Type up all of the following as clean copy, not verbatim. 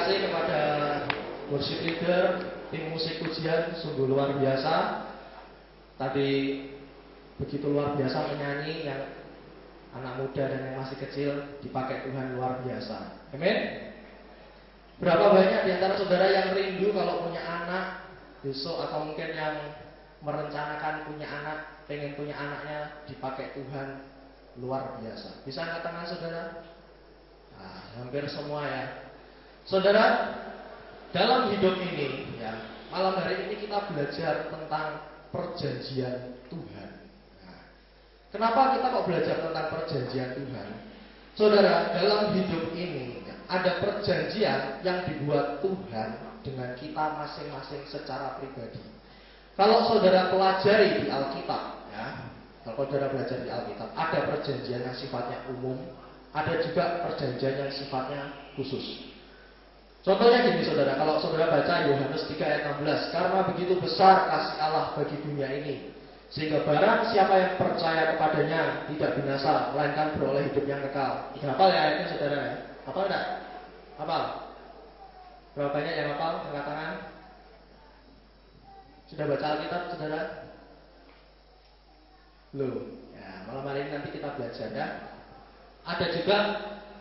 kasih kepada worship leader, tim musik pujian, sungguh luar biasa. Tadi begitu luar biasa menyanyi, yang anak muda dan yang masih kecil dipakai Tuhan luar biasa. Amin. Berapa banyak di antara saudara yang rindu kalau punya anak besok, atau mungkin yang merencanakan punya anak, pengen punya anaknya dipakai Tuhan luar biasa. Bisa angkat tangan saudara? Nah, hampir semua ya. Saudara, dalam hidup ini ya, malam hari ini kita belajar tentang perjanjian Tuhan. Nah, kenapa kita kok belajar tentang perjanjian Tuhan? Saudara, dalam hidup ini ada perjanjian yang dibuat Tuhan dengan kita masing-masing secara pribadi. Kalau saudara pelajari di Alkitab ya, kalau saudara belajar di Alkitab, ada perjanjian yang sifatnya umum, ada juga perjanjian yang sifatnya khusus. Contohnya gini saudara, kalau saudara baca Yohanes 3 ayat 16, karena begitu besar kasih Allah bagi dunia ini, sehingga barang siapa yang percaya kepadanya tidak binasa, melainkan beroleh hidup yang kekal. Hafal ya ayatnya saudara ya? Hafal enggak? Hafal? Berapa banyak yang hafal? Angkat tangan. Sudah baca Alkitab saudara? Belum. Ya, malam hari ini nanti kita belajar ya. Ada juga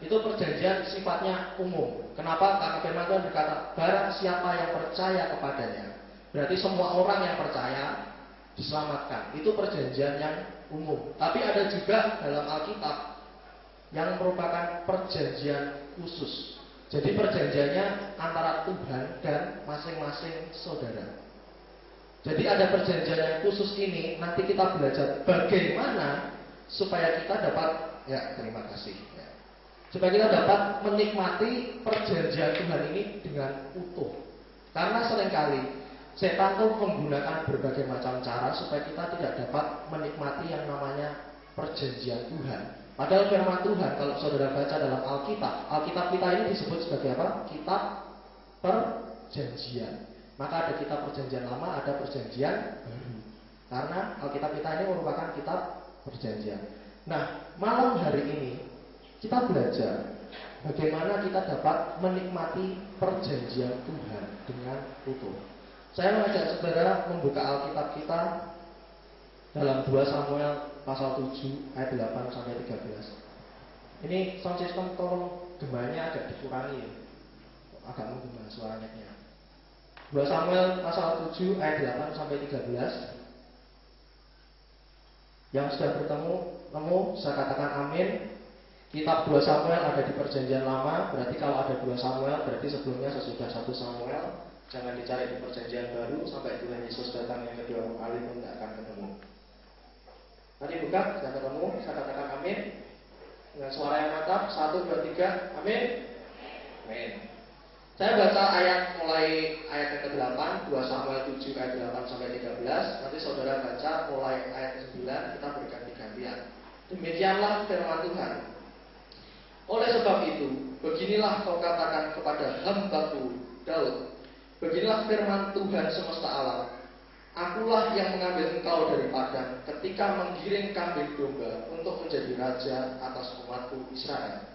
itu perjanjian sifatnya umum. Kenapa? Karena firman Tuhan berkata, barang siapa yang percaya kepadanya, berarti semua orang yang percaya diselamatkan. Itu perjanjian yang umum. Tapi ada juga dalam Alkitab yang merupakan perjanjian khusus. Jadi perjanjiannya antara Tuhan dan masing-masing saudara. Jadi ada perjanjian yang khusus ini, nanti kita belajar bagaimana supaya kita dapat, ya terima kasih ya, supaya kita dapat menikmati perjanjian Tuhan ini dengan utuh. Karena seringkali setan tuh menggunakan berbagai macam cara supaya kita tidak dapat menikmati yang namanya perjanjian Tuhan. Padahal firman Tuhan, kalau saudara baca dalam Alkitab kita ini disebut sebagai apa? Kitab perjanjian. Maka ada kitab perjanjian lama, ada perjanjian baru. Karena Alkitab kita ini merupakan kitab perjanjian. Nah, malam hari ini kita belajar bagaimana kita dapat menikmati perjanjian Tuhan dengan utuh. Saya mengajak saudara membuka Alkitab kita dalam 2 Samuel pasal 7 ayat 8 sampai 13. Ini sound system tolong gemanya agak dikurangi ya. Agak menggema suaranya. 2 Samuel pasal 7 ayat 8 sampai 13. Yang sudah bertemu, saya katakan amin. Kitab 2 Samuel ada di perjanjian lama, berarti kalau ada 2 Samuel, berarti sebelumnya sesudah 1 Samuel. Jangan dicari di perjanjian baru, sampai Tuhan Yesus datang yang kedua kali pun tidak akan ketemu. Tadi buka, sudah ketemu, saya katakan amin. Dengan suara yang mantap, 1, 2, 3, amin. Amin. Saya baca ayat mulai ayat yang ke-8, 2 Samuel 7 ayat 8 sampai 13. Nanti saudara baca mulai ayat ke-9, kita berganti-gantian. Demikianlah firman Tuhan. Oleh sebab itu, beginilah kau katakan kepada hamba-Ku Daud. Beginilah firman Tuhan semesta alam. Akulah yang mengambil engkau dari padang ketika menggiring kambing domba untuk menjadi raja atas umat-Ku Israel.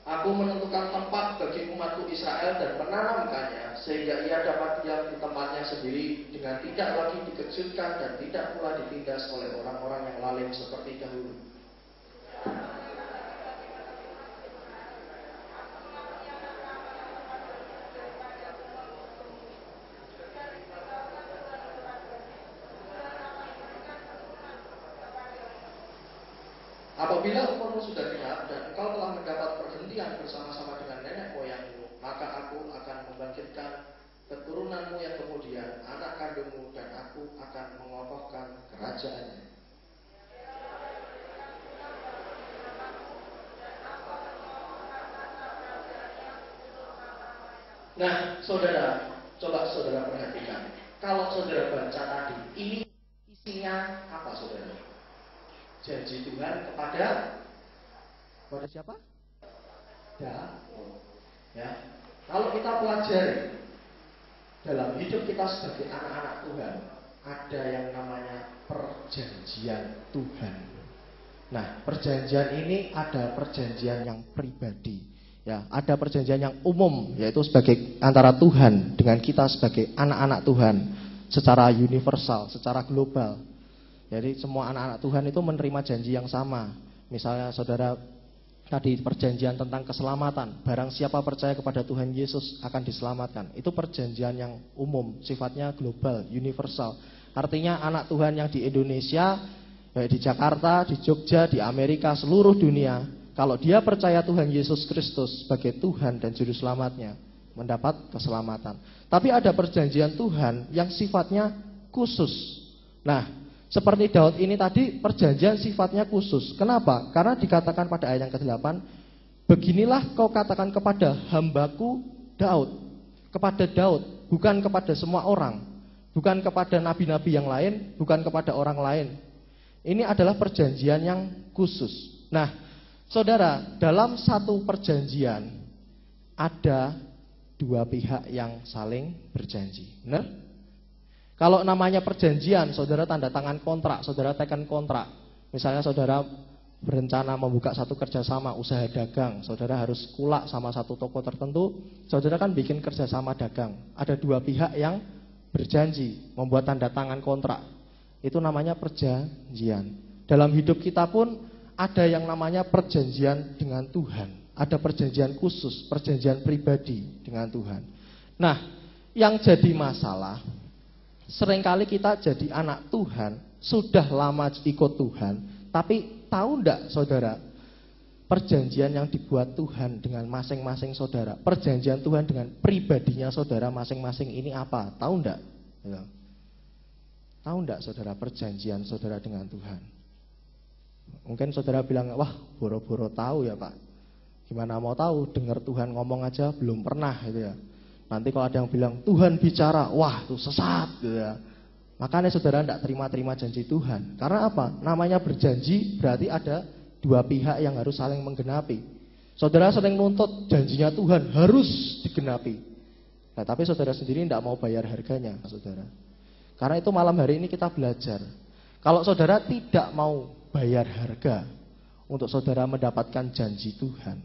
Aku menentukan tempat bagi umatku Israel dan menanamkannya, sehingga ia dapat diam di tempatnya sendiri dengan tidak lagi dikejutkan dan tidak pula ditindas oleh orang-orang yang lalim seperti dahulu. Apabila umurmu sudah genap dan engkau telah mendapat perhentian bersama-sama dengan nenek moyangmu, maka aku akan membangkitkan keturunanmu yang kemudian, anak kandungmu, dan aku akan mengokohkan kerajaannya. Nah, saudara, coba saudara perhatikan. Kalau saudara baca tadi, ini isinya apa saudara? Janji Tuhan kepada siapa? Daud. Ya. Kalau kita pelajari dalam hidup kita sebagai anak-anak Tuhan ada yang namanya perjanjian Tuhan. Nah, perjanjian ini ada perjanjian yang pribadi, ya, ada perjanjian yang umum, yaitu sebagai antara Tuhan dengan kita sebagai anak-anak Tuhan secara universal, secara global. Jadi semua anak-anak Tuhan itu menerima janji yang sama. Misalnya saudara tadi perjanjian tentang keselamatan, barang siapa percaya kepada Tuhan Yesus akan diselamatkan. Itu perjanjian yang umum, sifatnya global, universal. Artinya anak Tuhan yang di Indonesia, di Jakarta, di Jogja, di Amerika, seluruh dunia, kalau dia percaya Tuhan Yesus Kristus sebagai Tuhan dan Juru Selamatnya, mendapat keselamatan. Tapi ada perjanjian Tuhan yang sifatnya khusus. Nah, seperti Daud ini tadi, perjanjian sifatnya khusus. Kenapa? Karena dikatakan pada ayat yang ke-8, beginilah kau katakan kepada hambaku Daud. Kepada Daud, bukan kepada semua orang, bukan kepada nabi-nabi yang lain, bukan kepada orang lain. Ini adalah perjanjian yang khusus. Nah, saudara, dalam satu perjanjian ada dua pihak yang saling berjanji. Benar? Kalau namanya perjanjian, saudara tanda tangan kontrak, saudara tekan kontrak. Misalnya saudara berencana membuka satu kerjasama usaha dagang, saudara harus kulak sama satu toko tertentu, saudara kan bikin kerjasama dagang. Ada dua pihak yang berjanji, membuat tanda tangan kontrak. Itu namanya perjanjian. Dalam hidup kita pun ada yang namanya perjanjian dengan Tuhan. Ada perjanjian khusus, perjanjian pribadi dengan Tuhan. Nah, yang jadi masalah, seringkali kita jadi anak Tuhan, sudah lama ikut Tuhan, tapi tahu enggak saudara, perjanjian yang dibuat Tuhan dengan masing-masing saudara, perjanjian Tuhan dengan pribadinya saudara masing-masing ini apa? Tahu enggak? Ya. Tahu enggak saudara perjanjian saudara dengan Tuhan? Mungkin saudara bilang, wah boro-boro tahu ya Pak. Gimana mau tahu, dengar Tuhan ngomong aja belum pernah gitu ya. Nanti kalau ada yang bilang Tuhan bicara, wah itu sesat gitu ya. Makanya saudara tidak terima-terima janji Tuhan. Karena apa? Namanya berjanji berarti ada dua pihak yang harus saling menggenapi. Saudara sering nuntut janjinya Tuhan harus digenapi. Nah, tapi saudara sendiri tidak mau bayar harganya, saudara. Karena itu malam hari ini kita belajar. Kalau saudara tidak mau bayar harga untuk saudara mendapatkan janji Tuhan,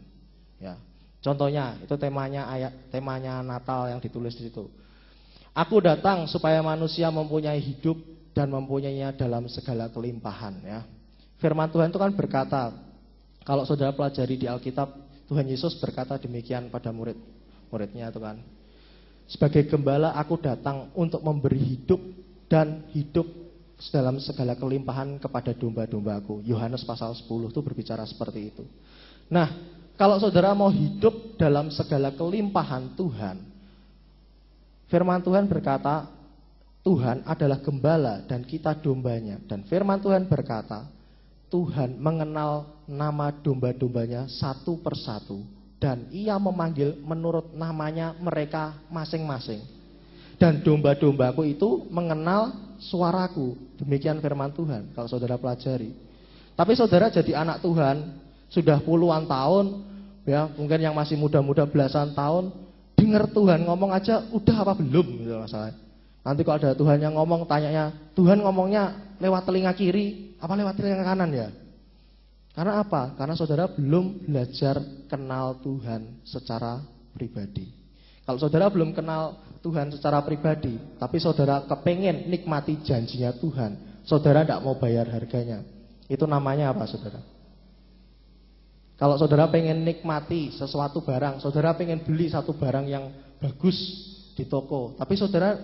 ya. Contohnya, itu temanya Natal yang ditulis di situ. Aku datang supaya manusia mempunyai hidup dan mempunyainya dalam segala kelimpahan, ya. Firman Tuhan itu kan berkata, kalau saudara pelajari di Alkitab, Tuhan Yesus berkata demikian pada murid-muridnya itu kan. Sebagai gembala aku datang untuk memberi hidup dan hidup dalam segala kelimpahan kepada domba-dombaku. Yohanes pasal 10 itu berbicara seperti itu. Nah, kalau saudara mau hidup dalam segala kelimpahan Tuhan, firman Tuhan berkata, Tuhan adalah gembala dan kita dombanya. Dan firman Tuhan berkata, Tuhan mengenal nama domba-dombanya satu persatu, dan ia memanggil menurut namanya mereka masing-masing. Dan domba-dombaku itu mengenal suaraku. Demikian firman Tuhan, kalau saudara pelajari. Tapi saudara jadi anak Tuhan sudah puluhan tahun, ya, mungkin yang masih muda-muda belasan tahun, dengar Tuhan ngomong aja udah apa belum gitu masalah. Nanti kalau ada Tuhan yang ngomong, tanyanya, Tuhan ngomongnya lewat telinga kiri apa lewat telinga kanan ya? Karena apa? Karena saudara belum belajar kenal Tuhan secara pribadi. Kalau saudara belum kenal Tuhan secara pribadi, tapi saudara kepengen nikmati janjinya Tuhan, saudara tidak mau bayar harganya. Itu namanya apa saudara? Kalau saudara pengen nikmati sesuatu barang, saudara pengen beli satu barang yang bagus di toko, tapi saudara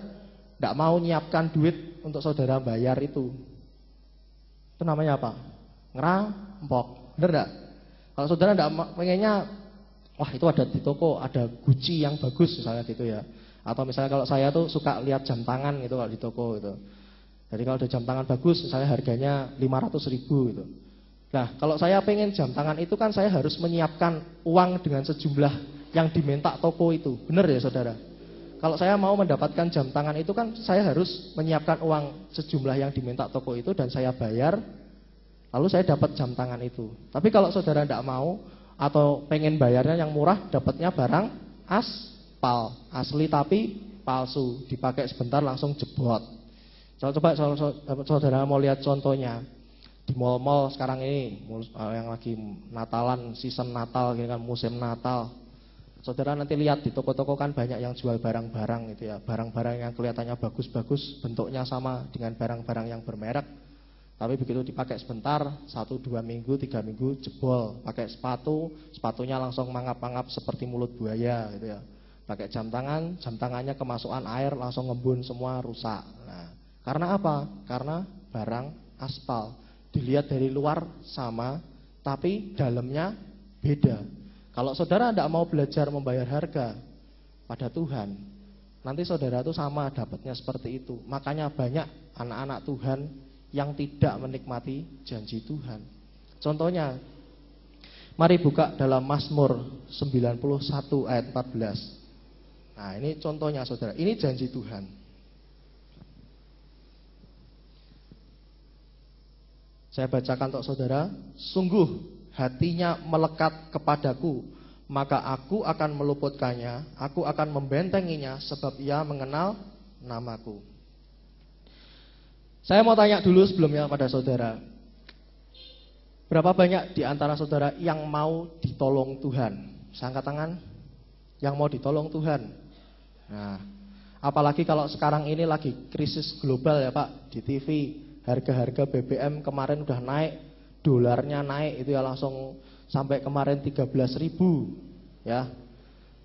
tidak mau nyiapkan duit untuk saudara bayar itu namanya apa? Ngerampok, bener tidak? Kalau saudara tidak pengennya, wah itu ada di toko, ada Gucci yang bagus misalnya gitu ya. Atau misalnya kalau saya tuh suka lihat jam tangan gitu kalau di toko gitu. Jadi kalau ada jam tangan bagus, misalnya harganya 500.000 gitu. Nah, kalau saya pengen jam tangan itu kan saya harus menyiapkan uang dengan sejumlah yang diminta toko itu. Benar ya saudara? Kalau saya mau mendapatkan jam tangan itu kan saya harus menyiapkan uang sejumlah yang diminta toko itu dan saya bayar, lalu saya dapat jam tangan itu. Tapi kalau saudara tidak mau atau pengen bayarnya yang murah, dapatnya barang aspal. aspal asli tapi palsu, dipakai sebentar langsung jebot. Coba saudara mau lihat contohnya di mal-mal sekarang ini yang lagi Natalan, season Natal, kan musim Natal. Saudara nanti lihat di toko-toko kan banyak yang jual barang-barang gitu ya, barang-barang yang kelihatannya bagus-bagus, bentuknya sama dengan barang-barang yang bermerek. Tapi begitu dipakai sebentar, 1, 2 minggu, 3 minggu jebol. Pakai sepatu, sepatunya langsung mangap-mangap seperti mulut buaya gitu ya. Pakai jam tangannya kemasukan air langsung ngembun semua, rusak. Nah, karena apa? Karena barang aspal. Dilihat dari luar sama, tapi dalamnya beda. Kalau saudara tidak mau belajar membayar harga pada Tuhan, nanti saudara itu sama dapatnya seperti itu. Makanya banyak anak-anak Tuhan yang tidak menikmati janji Tuhan. Contohnya, mari buka dalam Mazmur 91 ayat 14. Nah, ini contohnya saudara, ini janji Tuhan. Saya bacakan untuk saudara. Sungguh hatinya melekat kepadaku, maka aku akan meluputkannya, aku akan membentenginya, sebab ia mengenal namaku. Saya mau tanya dulu sebelumnya pada saudara, berapa banyak di antara saudara yang mau ditolong Tuhan? Saya angkat tangan. Yang mau ditolong Tuhan. Nah, apalagi kalau sekarang ini lagi krisis global ya Pak. Di TV harga-harga BBM kemarin udah naik, dolarnya naik itu ya, langsung sampai kemarin 13.000 ya.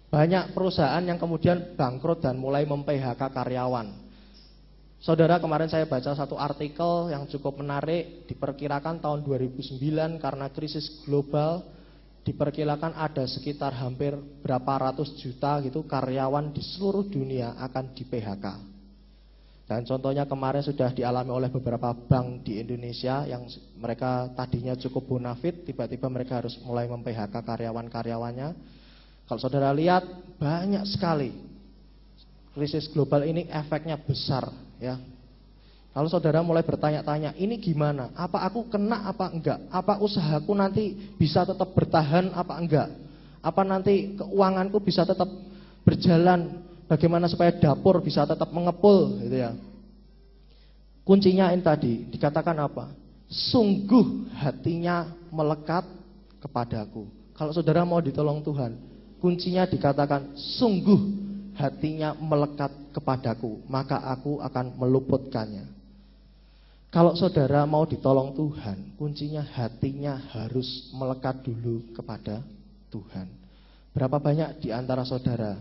Banyak perusahaan yang kemudian bangkrut dan mulai mem-PHK karyawan. Saudara, kemarin saya baca satu artikel yang cukup menarik. Diperkirakan tahun 2009 karena krisis global, diperkirakan ada sekitar hampir berapa ratus juta gitu karyawan di seluruh dunia akan di-PHK. Dan contohnya kemarin sudah dialami oleh beberapa bank di Indonesia yang mereka tadinya cukup bonafit, tiba-tiba mereka harus mulai mem-PHK karyawan-karyawannya. Kalau saudara lihat, banyak sekali krisis global ini efeknya besar ya. Kalau saudara mulai bertanya-tanya, ini gimana? Apa aku kena apa enggak? Apa usahaku nanti bisa tetap bertahan apa enggak? Apa nanti keuanganku bisa tetap berjalan? Bagaimana supaya dapur bisa tetap mengepul gitu ya. Kuncinya ini tadi dikatakan apa? Sungguh hatinya melekat kepadaku. Kalau saudara mau ditolong Tuhan, kuncinya dikatakan sungguh hatinya melekat kepadaku, maka aku akan meluputkannya. Kalau saudara mau ditolong Tuhan, kuncinya hatinya harus melekat dulu kepada Tuhan. Berapa banyak di antara saudara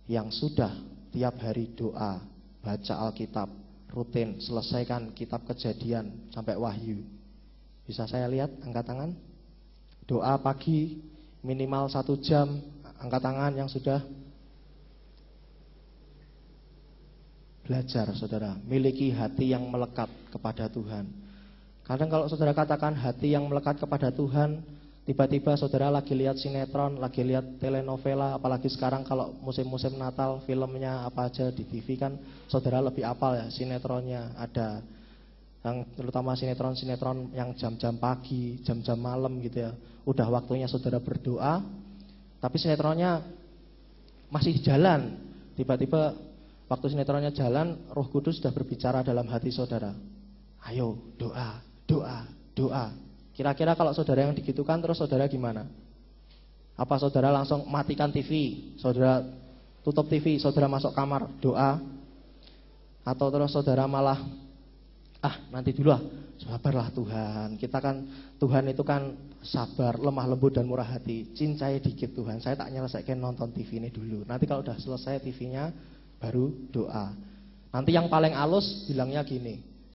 yang sudah tiap hari doa, baca Alkitab, rutin, selesaikan kitab Kejadian sampai Wahyu? Bisa saya lihat angkat tangan? Doa pagi minimal 1 jam, angkat tangan yang sudah belajar saudara, miliki hati yang melekat kepada Tuhan. Kadang kalau saudara katakan hati yang melekat kepada Tuhan, tiba-tiba saudara lagi lihat sinetron, lagi lihat telenovela, apalagi sekarang kalau musim-musim Natal, filmnya apa aja di TV kan, saudara lebih apal ya, sinetronnya ada. Yang terutama sinetron-sinetron yang jam-jam pagi, jam-jam malam gitu ya. Udah waktunya saudara berdoa, tapi sinetronnya masih jalan. Tiba-tiba waktu sinetronnya jalan, Roh Kudus sudah berbicara dalam hati saudara. Ayo doa, doa, doa. Kira-kira kalau saudara yang digitukan terus saudara gimana? Apa saudara langsung matikan TV, saudara tutup TV, saudara masuk kamar doa? Atau terus saudara malah nanti dulu lah, sabarlah Tuhan. Kita kan, Tuhan itu kan sabar, lemah lembut dan murah hati. Cincai dikit Tuhan, saya tak nyelesaikan nonton TV ini dulu. Nanti kalau udah selesai TV-nya baru doa. Nanti yang paling halus bilangnya gini,